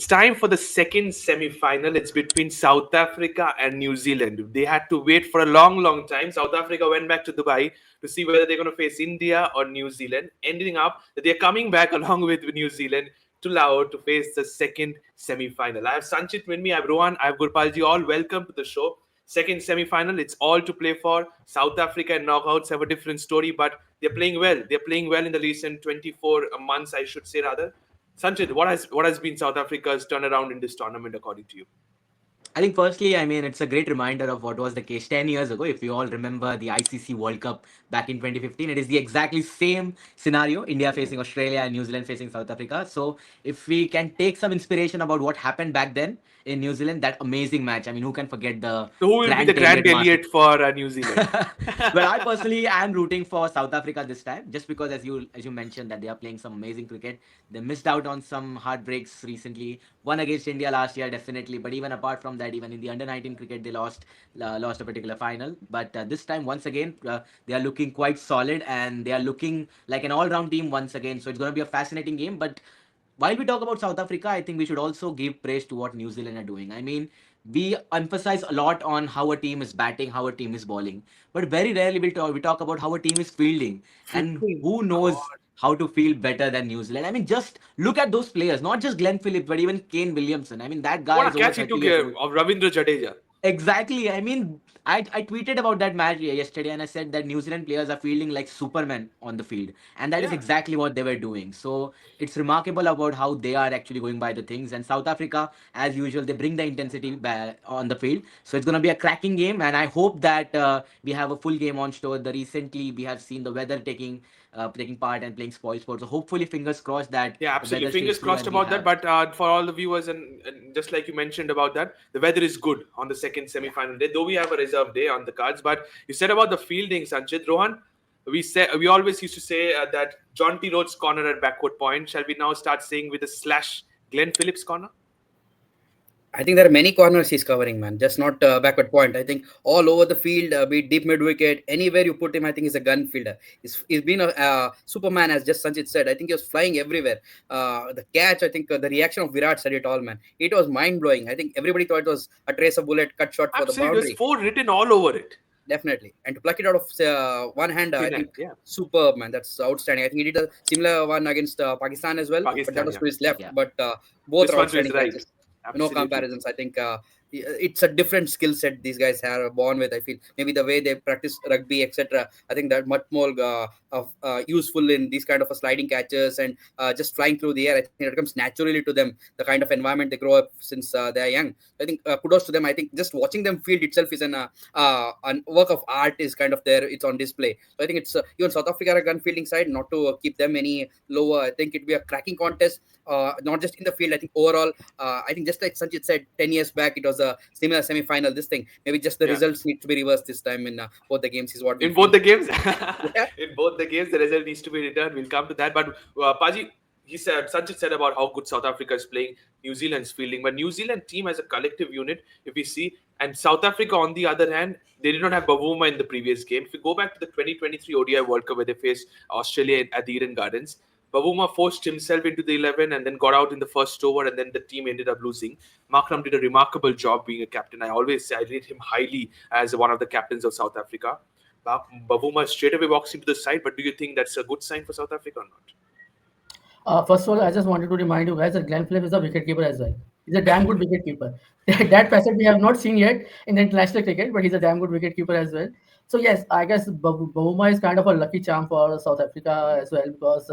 It's time for the second semi-final. It's between South Africa and New Zealand. They had to wait for a long, long time. South Africa went back to Dubai to see whether they're going to face India or New Zealand, ending up that they're coming back along with New Zealand to Lahore to face the second semi-final. I have Sanchit with me, I have Rohan, I have Gurpalji. All welcome to the show. Second semi-final. It's all to play for. South Africa and knockouts have a different story, but they're playing well. They're playing well in the recent 24 months, I should say rather. Sanchit, what has been South Africa's turnaround in this tournament according to you? I think firstly, I mean, it's a great reminder of what was the case 10 years ago. If you all remember the ICC World Cup back in 2015, it is the exactly same scenario, India facing Australia and New Zealand facing South Africa. So if we can take some inspiration about what happened back then in New Zealand, that amazing match. I mean, who can forget the So who will be the Grant Grand Elliott master? Elliot for New Zealand? Well, I personally am rooting for South Africa this time, just because as you mentioned that they are playing some amazing cricket. They missed out on some heartbreaks recently. Won against India last year, definitely. But even apart from that, even in the under-19 cricket, they lost a particular final. But this time, once again, they are looking quite solid and they are looking like an all-round team once again. So it's going to be a fascinating game. But while we talk about South Africa, I think we should also give praise to what New Zealand are doing. I mean, we emphasize a lot on how a team is batting, how a team is bowling, but very rarely we talk about how a team is fielding. And Fielding. who God. knows how to field better than New Zealand? I mean, just look at those players, not just Glenn Phillips, but even Kane Williamson. I mean, that guy What a is over catch he 30 took years here old. of Ravindra Jadeja. Exactly. I mean, I tweeted about that match yesterday and I said that New Zealand players are fielding like Superman on the field. And that is Yeah. exactly what they were doing. So it's remarkable about how they are actually going by the things. And South Africa, as usual, they bring the intensity on the field. So it's going to be a cracking game. And I hope that we have a full game on show. The recently we have seen the weather taking part and playing spoil sport. So hopefully, fingers crossed that Yeah, the absolutely. weather stays Fingers true crossed and we about that. have. But for all the viewers, and just like you mentioned about that, the weather is good on the second Yeah. semi-final day. Though we have a reserve day on the cards, but you said about the fielding, Sanchit Rohan. We always used to say that John T. Rhodes' corner at backward point. Shall we now start saying with a slash Glenn Phillips corner? I think there are many corners he's covering, man. Just not backward point. I think all over the field, be it deep mid wicket, anywhere you put him, I think he's a gun fielder. He's been a Superman, as just Sanchit said. I think he was flying everywhere. The catch, I think the reaction of Virat said it all, man. It was mind blowing. I think everybody thought it was a trace of bullet, cut shot for the Absolutely, there's boundary. four written all over it. Definitely. And to pluck it out of one hand, I Thin end, think yeah. superb, man. That's outstanding. I think he did a similar one against Pakistan as well, but that Pakistan, was yeah. to his left. Yeah. But both This are one to his outstanding right. catches. No Absolutely. comparisons. I think it's a different skill set these guys are born with. I feel maybe the way they practice rugby, etc. I think that much more useful in these kind of sliding catches and just flying through the air. I think it comes naturally to them, the kind of environment they grow up since they are young. I think kudos to them. I think just watching them field itself is an work of art is kind of there. It's on display. So I think it's even South Africa are a gun fielding side. Not to keep them any lower. I think it'd be a cracking contest. Not just in the field. I think overall, I think just like Sanjit said, 10 years back it was a similar semi-final. This thing maybe just the Yeah. results need to be reversed this time in both the games is what we In both feel. the games, Yeah. in both the games, the result needs to be returned. We'll come to that. But Paji, he said Sanchit said about how good South Africa is playing, New Zealand's fielding, but New Zealand team as a collective unit, if we see, and South Africa on the other hand, they did not have Bavuma in the previous game. If you go back to the 2023 ODI World Cup where they faced Australia at the Eden Gardens, Bavuma forced himself into the 11 and then got out in the first over, and then the team ended up losing. Markram did a remarkable job being a captain. I always say I rate him highly as one of the captains of South Africa. Bavuma straight away walks into the side, but do you think that's a good sign for South Africa or not? First of all, I just wanted to remind you guys that Glenn Phillips is a wicketkeeper as well. He's a damn good wicketkeeper. That facet we have not seen yet in the international cricket, but he's a damn good wicketkeeper as well. So yes, I guess Bavuma is kind of a lucky charm for South Africa as well because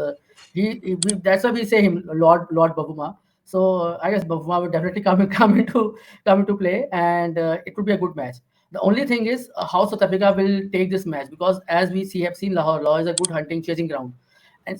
that's why we say him Lord Bavuma. So I guess Bavuma will definitely come into play, and it would be a good match. The only thing is how South Africa will take this match because as we see have seen Lahore is a good hunting chasing ground and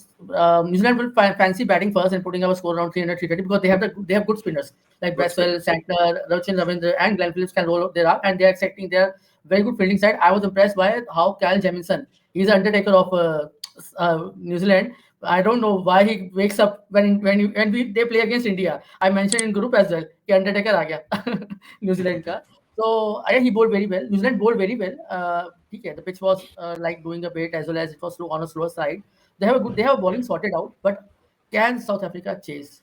New Zealand will fancy batting first and putting our score around 300, 330 because they have good spinners like Good Braswell, spinners. Santner, Rachin Ravindra, and Glenn Phillips can roll their up, and they are accepting their very good fielding side. I was impressed by how Cal Jamison, he's the undertaker of New Zealand. I don't know why he wakes up they play against India. I mentioned in group as well. कि Undertaker आ गया New Zealand का. So I he bowled very well. New Zealand bowled very well. ठीक है, the pitch was like doing a bit as well as it was slow on a slower side. They have a bowling sorted out, but can South Africa chase?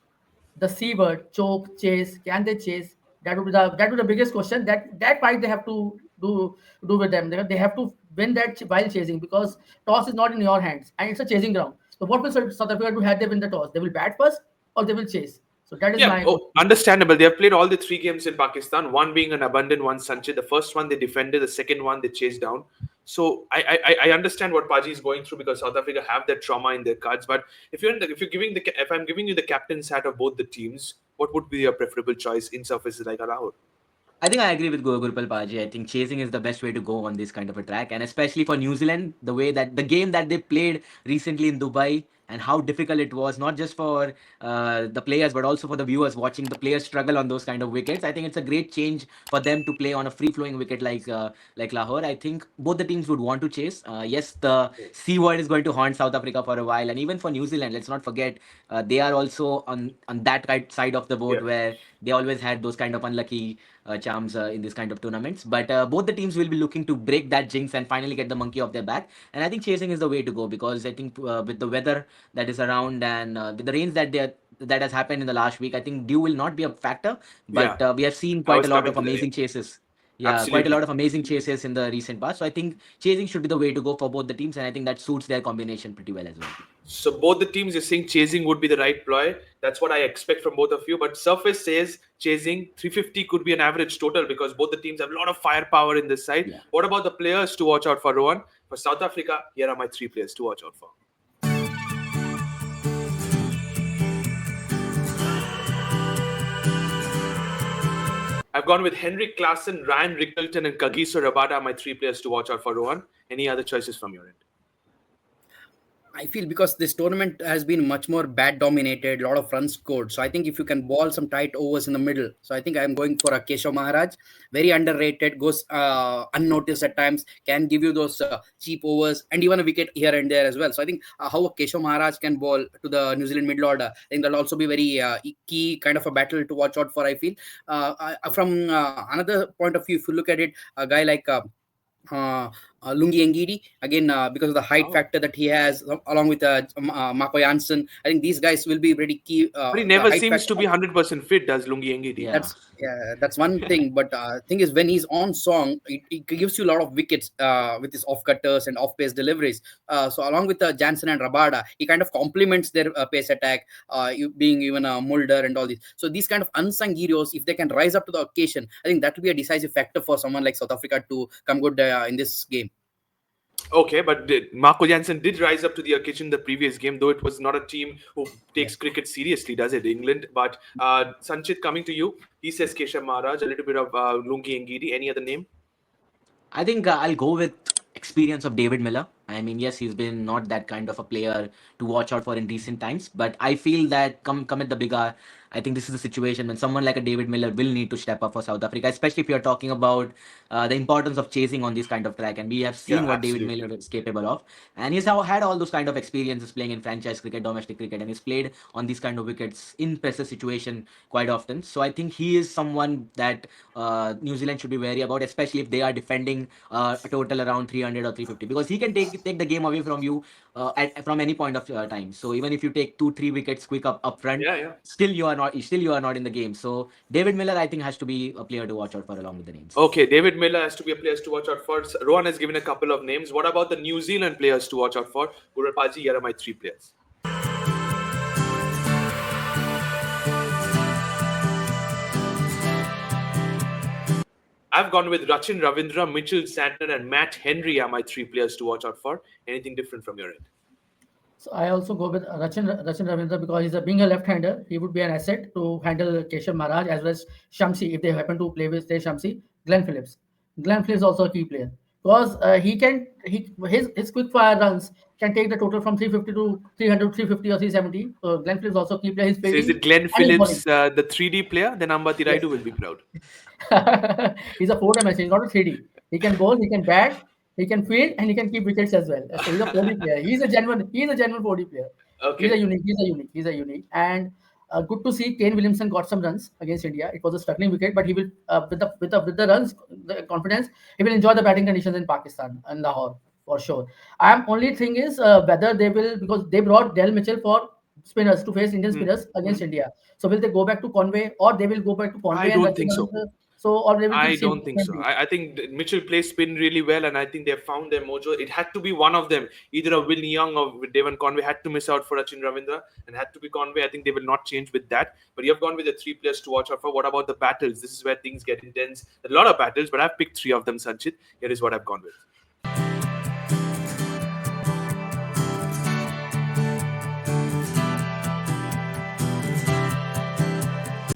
the C word, choke, chase. Can they chase? That would be the biggest question. That fight they have to do with them. They have to win that while chasing, because toss is not in your hands and it's a chasing ground. So what will South Africa do had they win the toss? They will bat first or they will chase. So that is Yeah, my oh, question. understandable. They have played all the three games in Pakistan. One being an abundant, one Sanchit. The first one they defended, the second one they chased down. So I understand what Paji is going through because South Africa have that trauma in their cards. But if I'm giving you the captain's hat of both the teams, what would be your preferable choice in surfaces like Lahore? I think I agree with Gurpal Paji. I think chasing is the best way to go on this kind of a track, and especially for New Zealand, the way that the game that they played recently in Dubai and how difficult it was, not just for the players but also for the viewers watching the players struggle on those kind of wickets. I think it's a great change for them to play on a free-flowing wicket like Lahore. I think both the teams would want to chase. Yes, the C word is going to haunt South Africa for a while, and even for New Zealand, let's not forget they are also on that side of the boat Yeah. where they always had those kind of unlucky charms in this kind of tournaments. But both the teams will be looking to break that jinx and finally get the monkey off their back. And I think chasing is the way to go because I think with the weather that is around and with the rains that has happened in the last week, I think dew will not be a factor. Yeah, But we have seen I quite a was lot coming of to the name. amazing chases. Yeah, quite a lot Absolutely. of amazing chases in the recent past. So I think chasing should be the way to go for both the teams, and I think that suits their combination pretty well as well. So both the teams are saying chasing would be the right ploy. That's what I expect from both of you. But Surface says chasing 350 could be an average total because both the teams have a lot of firepower in this side. Yeah. What about the players to watch out for, Rohan? For South Africa, here are my three players to watch out for. I've gone with Henrik Klassen, Ryan Rickelton, and Kagiso Rabada, my three players to watch out for, Rohan. Any other choices from your end? I feel because this tournament has been much more bat dominated, a lot of runs scored. So I think if you can ball some tight overs in the middle, so I think I'm going for a Keshav Maharaj, very underrated, goes unnoticed at times, can give you those cheap overs and even a wicket here and there as well. So I think how a Keshav Maharaj can ball to the New Zealand middle order, I think that'll also be very key kind of a battle to watch out for. I feel from another point of view, if you look at it, a guy like uh, Lungi Ngidi again because of the height Oh. factor that he has along with Marco Janssen. I think these guys will be very key. But he The never height seems factor. to be 100% fit, does Lungi Engidi? Yeah. That's that's one thing. But thing is, when he's on song, it gives you a lot of wickets with his off cutters and off pace deliveries. So along with Jansen and Rabada, he kind of complements their pace attack, being even Mulder and all these. So these kind of unsung heroes, if they can rise up to the occasion, I think that will be a decisive factor for someone like South Africa to come good in this game. Okay, but Marco Jansen did rise up to the occasion in the previous game, though it was not a team who Yeah. takes cricket seriously, does it? England. But Sanchit, coming to you, he says Keshav Maharaj, a little bit of Lungi Ngidi. Any other name? I think I'll go with experience of David Miller. I mean, yes, he's been not that kind of a player to watch out for in recent times, but I feel that come at the big hour, I think this is a situation when someone like a David Miller will need to step up for South Africa, especially if you're talking about the importance of chasing on this kind of track. And we have Yeah, seen what David absolutely. Miller is capable of, and he's now had all those kind of experiences playing in franchise cricket, domestic cricket, and he's played on these kind of wickets in pressure situation quite often. So I think he is someone that New Zealand should be wary about, especially if they are defending a total around 300 or 350, because he can take the game away from you from any point of time. So even if you take 2 3 wickets quick up front, Yeah, yeah. still you are not in the game. So David Miller, I think, has to be a player to watch out for along with the names. Okay, David Miller has to be a player to watch out for. Rohan has given a couple of names. What about the New Zealand players to watch out for? Gurapaji, here are my three players. I've gone with Rachin Ravindra, Mitchell Santner, and Matt Henry are my three players to watch out for. Anything different from your end? So I also go with Rachin Ravindra because being a left-hander, he would be an asset to handle Keshav Maharaj as well as Shamsi if they happen to play with say Shamsi. Glenn Phillips. Glenn Phillips also a key player because his quick fire runs can take the total from 350 to 300, 350 or 370. So Glenn Phillips also a key player. His So is fielding it Glenn and his bowling. Phillips, the 3D player? Then Ambati Yes. Raidu will be proud. He's a four-dimensional, he's not a 3D. He can bowl, he can bat, he can field, and he can keep wickets as well. So he's a 4D player. He's a genuine 4D player. He's a Okay. unique. And good to see Kane Williamson got some runs against India. It was a struggling wicket, but he will with the runs, the confidence, he will enjoy the batting conditions in Pakistan and Lahore for sure. I'm only thing is whether they will because they brought Del Mitchell for spinners to face Indian spinners against India. So will they go back to Conway, or they will go back to I Conway and don't Rachin think so. Ravindra? So or they will keep I same don't think same so. team. I think Mitchell plays spin really well, and I think they have found their mojo. It had to be one of them, either a Will Young or Devon Conway. Had to miss out for Rachin Ravindra, and had to be Conway. I think they will not change with that. But you have gone with the three players to watch out for. What about the battles? This is where things get intense. A lot of battles, but I've picked three of them, Sanchit. Here is what I've gone with.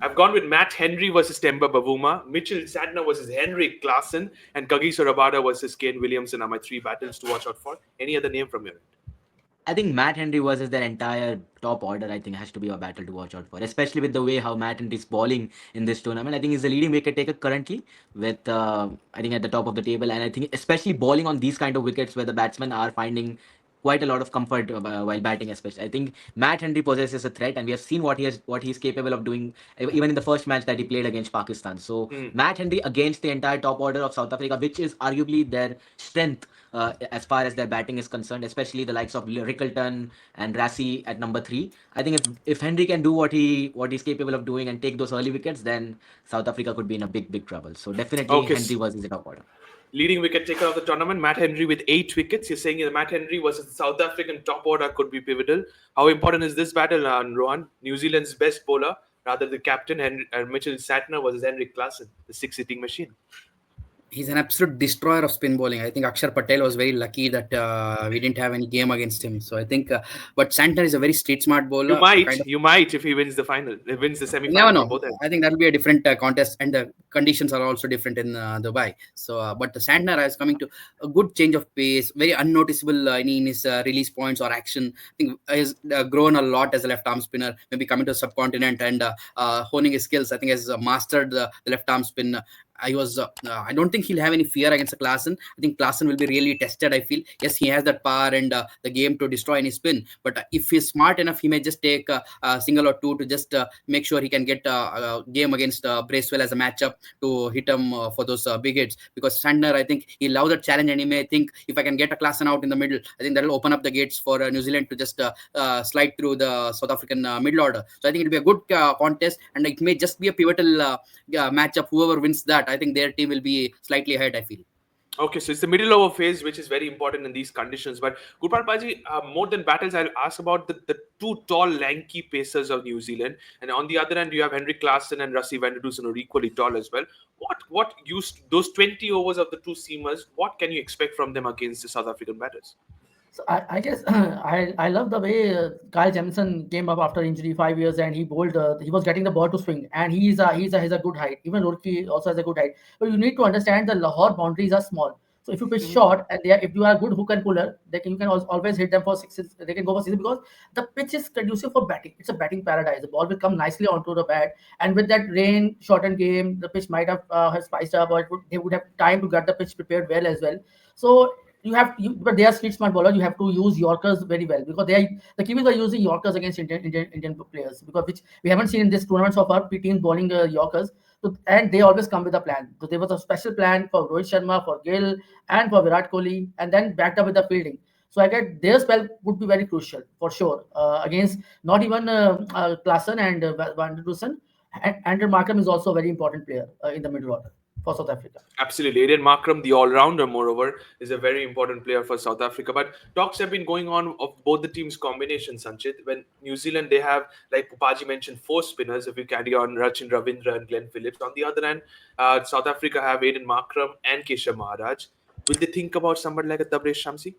I've gone with Matt Henry versus Temba Bavuma, Mitchell Sadner versus Henrik Klassen, and Kagiso Rabada versus Kane Williamson are my three battles to watch out for. Any other name from your end? I think Matt Henry versus their entire top order, I think, has to be a battle to watch out for, especially with the way how Matt Henry is bowling in this tournament. I think he's the leading wicket taker currently, with I think at the top of the table, and I think especially bowling on these kind of wickets where the batsmen are finding quite a lot of comfort while batting. Especially, I think Matt Henry possesses a threat, and we have seen what he's capable of doing even in the first match that he played against Pakistan. So Matt Henry against the entire top order of South Africa, which is arguably their strength as far as their batting is concerned, especially the likes of Rickleton and Rassie at number 3. I think if Henry can do what he's capable of doing and take those early wickets, then South Africa could be in a big trouble. So definitely Okay. Henry versus the top order. Leading wicket taker of the tournament, Matt Henry with 8 wickets. You're saying that Matt Henry versus the South African top order could be pivotal. How important is this battle, Rohan? New Zealand's best bowler, rather the captain, Mitchell Santner versus Henrik Klassen, the 6-hitting machine. He's an absolute destroyer of spin bowling. I think Akshar Patel was very lucky that we didn't have any game against him. So I think, but Santner is a very street smart bowler. You might if he wins the final. He wins the semi-final. Never know. I think that will be a different contest, and the conditions are also different in Dubai. So, but the Santner is coming to a good change of pace, very unnoticeable in his release points or action. I think has grown a lot as a left arm spinner. Maybe coming to the subcontinent and honing his skills. I think has mastered the left arm spin. I don't think he'll have any fear against a Klassen. I think Klassen will be really tested. I feel yes, he has that power and the game to destroy any spin. But if he's smart enough, he may just take a single or two to just make sure he can get a game against Bracewell as a matchup to hit him for those big hits. Because Sandner, I think he loves that challenge, and he may think if I can get a Klassen out in the middle, I think that will open up the gates for New Zealand to just slide through the South African middle order. So I think it'll be a good contest, and it may just be a pivotal matchup. Whoever wins that, I think their team will be slightly ahead, I feel. Okay, so it's the middle over phase, which is very important in these conditions. But Gurpal Paji, more than battles, I'll ask about the two tall, lanky pacers of New Zealand. And on the other end, you have Henrik Klassen and Rassie van der Dusen, who are equally tall as well. What used those 20 overs of the two seamers, what can you expect from them against the South African batters? So I guess I love the way Kyle Jamieson came up after injury 5 years, and he bowled. He was getting the ball to swing, and he's a good height. Even Roorkee also has a good height. But you need to understand the Lahore boundaries are small. So if you pitch short, and if you are a good hook and puller, you can always hit them for sixes. They can go for sixes because the pitch is conducive for batting. It's a batting paradise. The ball will come nicely onto the bat, and with that rain shortened game, the pitch might have spiced up, or they would have time to get the pitch prepared well as well. So but they are street smart bowlers. You have to use Yorkers very well, because the Kiwis are using Yorkers against Indian players, because which we haven't seen in this tournament so far. Teams bowling Yorkers, so, and they always come with a plan. So there was a special plan for Rohit Sharma, for Gill, and for Virat Kohli, and then backed up with the fielding. So I get their spell would be very crucial for sure against not even Klassen and Van der Dusen. Andrew Markham is also a very important player in the middle order for South Africa. Absolutely. Aiden Markram, the all-rounder, moreover, is a very important player for South Africa. But talks have been going on of both the teams' combinations, Sanchit. When New Zealand, they have, like Pupaji mentioned, 4 spinners, if you carry on Rachin Ravindra and Glenn Phillips. On the other hand, South Africa have Aiden Markram and Keshav Maharaj. Will they think about somebody like a Tabraiz Shamsi?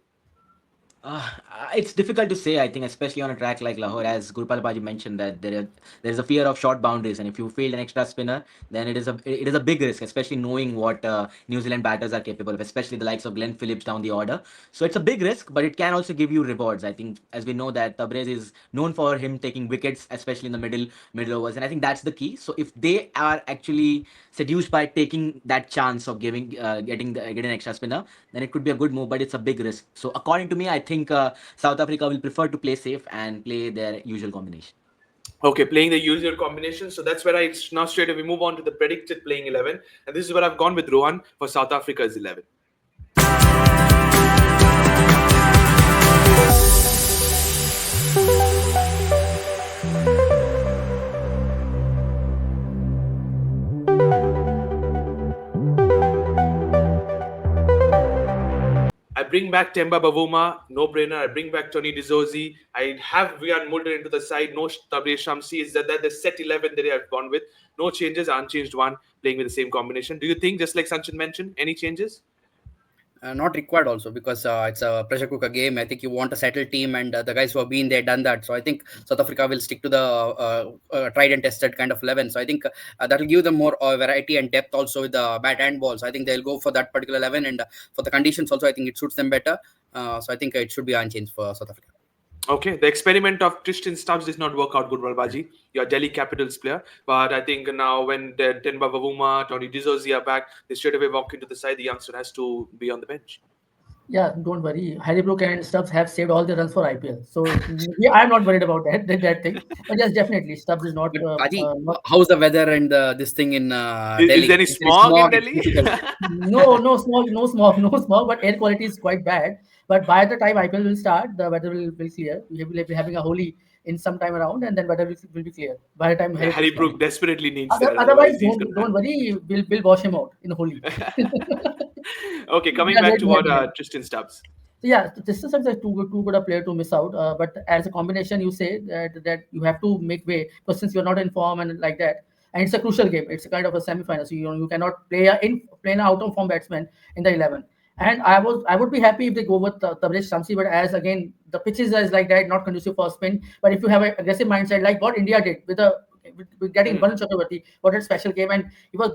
It's difficult to say, I think, especially on a track like Lahore, as Gurpal Paji mentioned, that there is a fear of short boundaries, and if you field an extra spinner, then it is a big risk, especially knowing what New Zealand batters are capable of, especially the likes of Glenn Phillips down the order. So it's a big risk, but it can also give you rewards. I think, as we know, that Tabraiz is known for him taking wickets, especially in the middle overs, and I think that's the key. So if they are actually seduced by taking that chance of getting an extra spinner, then it could be a good move, but it's a big risk. So according to me, I think South Africa will prefer to play safe and play their usual combination. Okay, playing the usual combination. So that's where now straight away we move on to the predicted playing 11. And this is where I've gone with Rohan for South Africa's 11. bring back Temba Bavuma, no brainer. I bring back Tony Dizzosi. I have Rian Mulder into the side. No Tabrez Shamsi. Is that the set 11 that I have gone with? No changes, unchanged one, playing with the same combination. Do you think, just like Sanchin mentioned, any changes? Not required also, because it's a pressure cooker game. I think you want a settled team, and the guys who have been there done that. So I think South Africa will stick to the tried and tested kind of 11. So I think that will give them more variety and depth also with the bat and ball. So I think they'll go for that particular 11, and for the conditions also, I think it suits them better. So I think it should be unchanged for South Africa. Okay, the experiment of Tristan Stubbs did not work out good, Balbaji. You're a Delhi Capitals player. But I think now when Tenba Vavuma, Tony Dizzosi are back, they straight away walk into the side. The youngster has to be on the bench. Yeah, don't worry. Harry Brook and Stubbs have saved all the runs for IPL, so yeah, I'm not worried about that thing. But yes, definitely, Stubbs is not But Paji, not. how's the weather and this thing in Is there Delhi? any If there is smog in smog, it's Delhi? difficult. No smog, no smog, no smog. But air quality is quite bad. But by the time IPL will start, the weather will clear. We will be having a Holi in some time around, and then weather will be clear by the time Yeah, Harry Harry Brook comes. Brook desperately needs that. Otherwise, Otherwise, he's going don't worry. We'll wash him out in Holi. Okay, We coming are back ready to to what handle him. Tristan Stubbs. So yeah, this is like too good a player to miss out. But as a combination, you say that you have to make way, because since you're not in form and like that, and it's a crucial game. It's a kind of a semi-final, so you cannot play an out of form batsman in the 11. And I would be happy if they go with Tabrez Shamsi, but as again the pitches is like that, not conducive for spin. But if you have an aggressive mindset like what India did with getting Mm, Varun Chakravarti, what a special game, and he was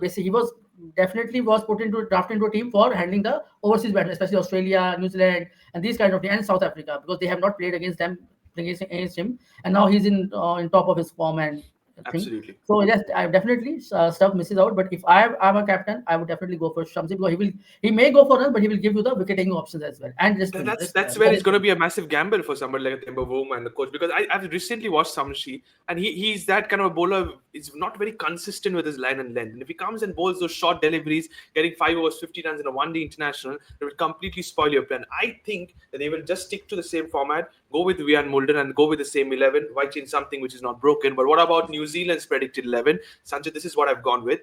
definitely was put into drafted into a team for handling the overseas batsmen, especially Australia, New Zealand, and these kind of and South Africa, because they have not played against them against him, and now he's in top of his form and thing. absolutely. So yes, I definitely stuff misses out. But if I'm a captain, I would definitely go for Shamsi, because he may go for us, but he will give you the wicket taking options as well and risk winner. That's where it's going to be a massive gamble for somebody like Temba Bavuma and the coach, because I've recently watched Samshi, and he's that kind of a bowler. Is not very consistent with his line and length. And if he comes and bowls those short deliveries, getting 5 overs, 50 runs in a one-day international, it will completely spoil your plan. I think that they will just stick to the same format, go with Rian Mulder and go with the same 11. Why change something which is not broken? But what about New Zealand's predicted 11? Sanjay, this is what I've gone with.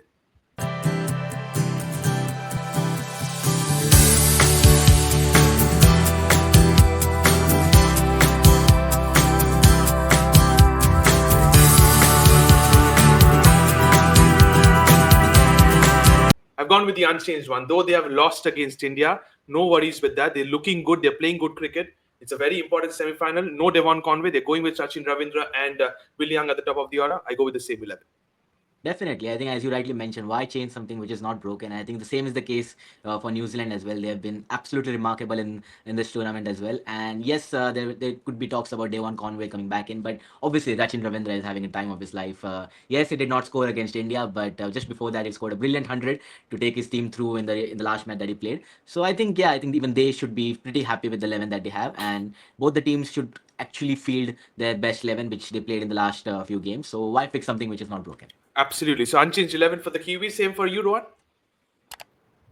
I've gone with the unchanged one. Though they have lost against India, no worries with that. They're looking good. They're playing good cricket. It's a very important semi-final. No Devon Conway. They're going with Sachin Ravindra and Will Young at the top of the order. I go with the same 11. Definitely. I think, as you rightly mentioned, why change something which is not broken? I think the same is the case for New Zealand as well. They have been absolutely remarkable in this tournament as well. And yes, there could be talks about Devon Conway coming back in, but obviously Sachin Ravindra is having a time of his life. Yes, he did not score against India, but just before that, he scored a brilliant 100 to take his team through in the last match that he played. So I think, yeah, I think even they should be pretty happy with the 11 that they have, and both the teams should actually field their best 11, which they played in the last few games. So why pick something which is not broken? Absolutely. So unchanged 11 for the Kiwis. Same for you, Rohan?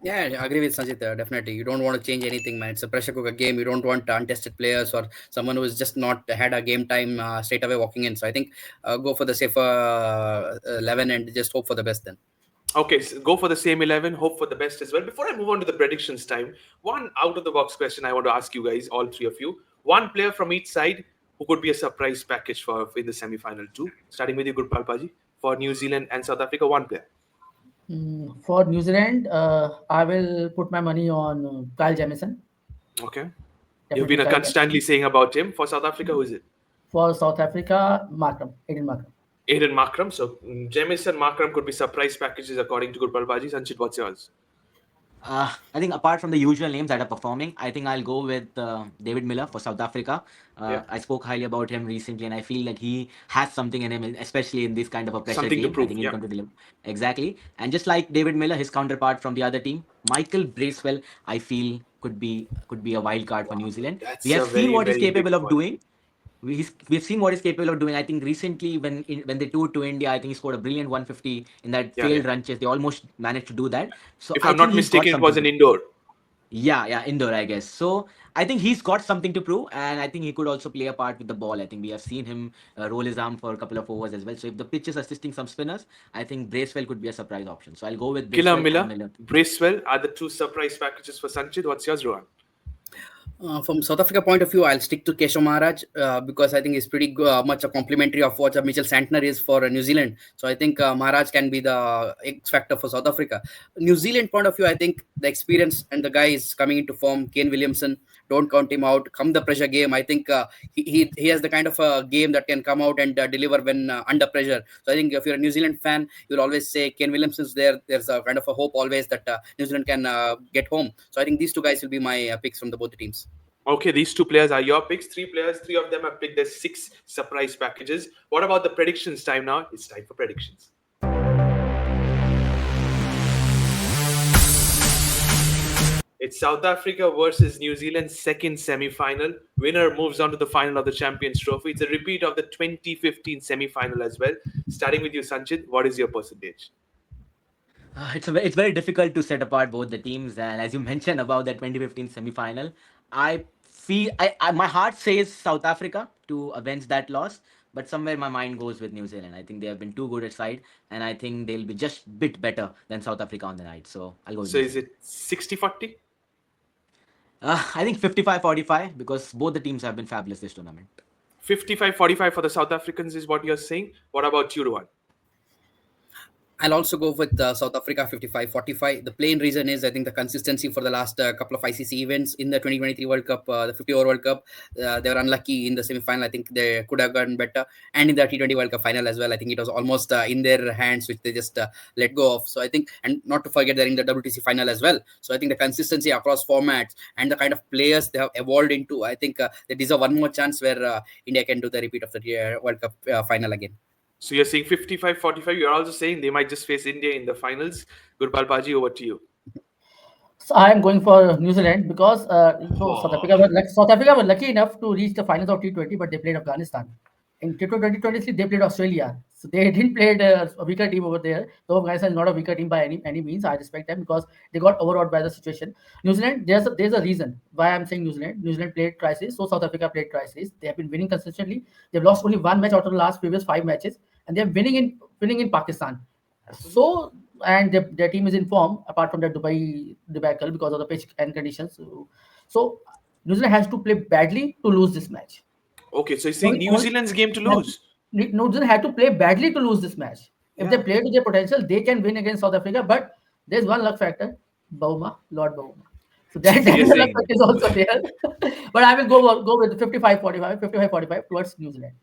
Yeah, I agree with Sanjit. Definitely, you don't want to change anything, man. It's a pressure cooker game. You don't want untested players or someone who has just not had a game time straight away walking in. So I think go for the safer 11 and just hope for the best then. Okay, so go for the same 11. Hope for the best as well. Before I move on to the predictions time, one out-of-the-box question I want to ask you guys, all three of you. One player from each side who could be a surprise package for in the semi-final too. Starting with you, Gurpal Paji. For New Zealand and South Africa, one player. For New Zealand, I will put my money on Kyle Jamieson. Okay. You've Definitely been Kyle constantly Jamieson. saying about him. For South Africa, who is it? For South Africa, Aiden Markram. Aiden Markram. So Jamison Markram could be surprise packages according to Gurpal Paji. Sanchit, what's yours? I think apart from the usual names that are performing, I think I'll go with David Miller for South Africa. Yeah. I spoke highly about him recently, and I feel like he has something in him, especially in this kind of a pressure Something to game. I prove. think he'll Yeah. come to deliver. Exactly. And just like David Miller, his counterpart from the other team, Michael Bracewell, I feel could be a wild card for New Zealand. We That's have a seen very, what he's very big capable of one. doing. We've seen what he's capable of doing. I think recently when they toured to India, I think he scored a brilliant 150 in that Yeah, yeah. failed run chase. They almost managed to do that. So If I I'm think not he's got mistaken, it was something an to. indoor. Yeah, indoor, I guess. So I think he's got something to prove, and I think he could also play a part with the ball. I think we have seen him roll his arm for a couple of overs as well. So if the pitch is assisting some spinners, I think Bracewell could be a surprise option. So I'll go with Killer Bracewell and Miller, Miller. Bracewell are the two surprise packages for Sanchit. What's yours, Rohan? From South Africa point of view, I'll stick to Keshav Maharaj because I think he's pretty much a complementary of what Mitchell Santner is for New Zealand. So I think Maharaj can be the X factor for South Africa. New Zealand point of view, I think the experience and the guy is coming into form. Kane Williamson, don't count him out. Come the pressure game, I think he has the kind of a game that can come out and deliver when under pressure. So I think if you're a New Zealand fan, you'll always say Kane Williamson's there. There's a kind of a hope always that New Zealand can get home. So I think these two guys will be my picks from the both the teams. Okay, these two players are your picks. Three players, three of them have picked their six surprise packages. What about the predictions time now? It's time for predictions. It's South Africa versus New Zealand's second semi-final. Winner moves on to the final of the Champions Trophy. It's a repeat of the 2015 semi-final as well. Starting with you, Sanchit, what is your percentage? It's very difficult to set apart both the teams, and as you mentioned about the 2015 semi-final, I I my heart says South Africa to avenge that loss, but somewhere my mind goes with New Zealand. I think they have been too good at side, and I think they'll be just bit better than South Africa on the night. So I'll go with So New is Zealand. it 60-40? I think 55-45 because both the teams have been fabulous this tournament. 55-45 for the South Africans is what you're saying. What about you, Rohan? I'll also go with South Africa 55-45. The plain reason is I think the consistency for the last couple of ICC events in the 2023 World Cup, the 50 over World Cup, they were unlucky in the semi final. I think they could have gotten better. And in the T20 World Cup final as well, I think it was almost in their hands, which they just let go of. So I think, and not to forget, they're in the WTC final as well. So I think the consistency across formats and the kind of players they have evolved into, I think they deserve one more chance where India can do the repeat of the World Cup final again. So you're saying 55-45. You're also saying they might just face India in the finals. Gurpal Paji, over to you. So I am going for New Zealand because Oh. South Africa were lucky enough to reach the finals of T20, but they played Afghanistan. In T20 2023, they played Australia, so they didn't play a weaker team over there. Though Afghanistan is not a weaker team by any means, I respect them because they got overawed by the situation. New Zealand, there's a reason why I'm saying New Zealand. New Zealand played crisis, so South Africa played crisis. They have been winning consistently. They've lost only one match out of the last previous five matches, and they're winning in Pakistan. So and their team is in form apart from that Dubai debacle because of the pitch and conditions. So New Zealand has to play badly to lose this match. Okay, so you're saying Only, New only, Zealand's game to has- lose. New Zealand had to play badly to lose this match. If they Yeah. play to their potential, they can win against South Africa. But there's one luck factor, Lord Bauma. So that, So that you're luck saying factor is also there. But I will go with 55-45 towards New Zealand.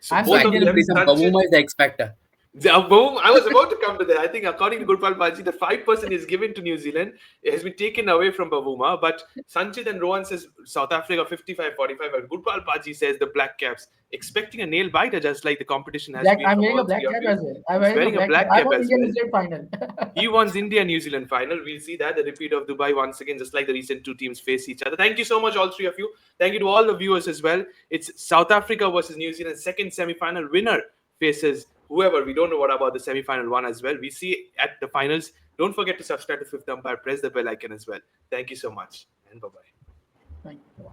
so I'm So both saying I of think Indian the them, wins. reason Sanchit. Bavuma is the X factor. Boom! I was about to come to that. I think, according to Gurpal Paji, the 5% is given to New Zealand. It has been taken away from Bavuma. But Sanchit and Rohan says South Africa 55-45. And Gurpal Paji says the Black Caps expecting a nail biter, just like the competition has Black, been I'm from wearing a all black three of cap you. as well. I'm He's wearing a wearing a black cap. black I cap want as Indian well. New Zealand final. He wants India New Zealand final. We'll see that. The repeat of Dubai once again, just like the recent two teams face each other. Thank you so much, all three of you. Thank you to all the viewers as well. It's South Africa versus New Zealand, second semi-final. Winner faces whoever. We don't know what about the semi-final one as well. We see at the finals. Don't forget to subscribe to Fifth Umpire. Press the bell icon as well. Thank you so much, and bye-bye. Thank you.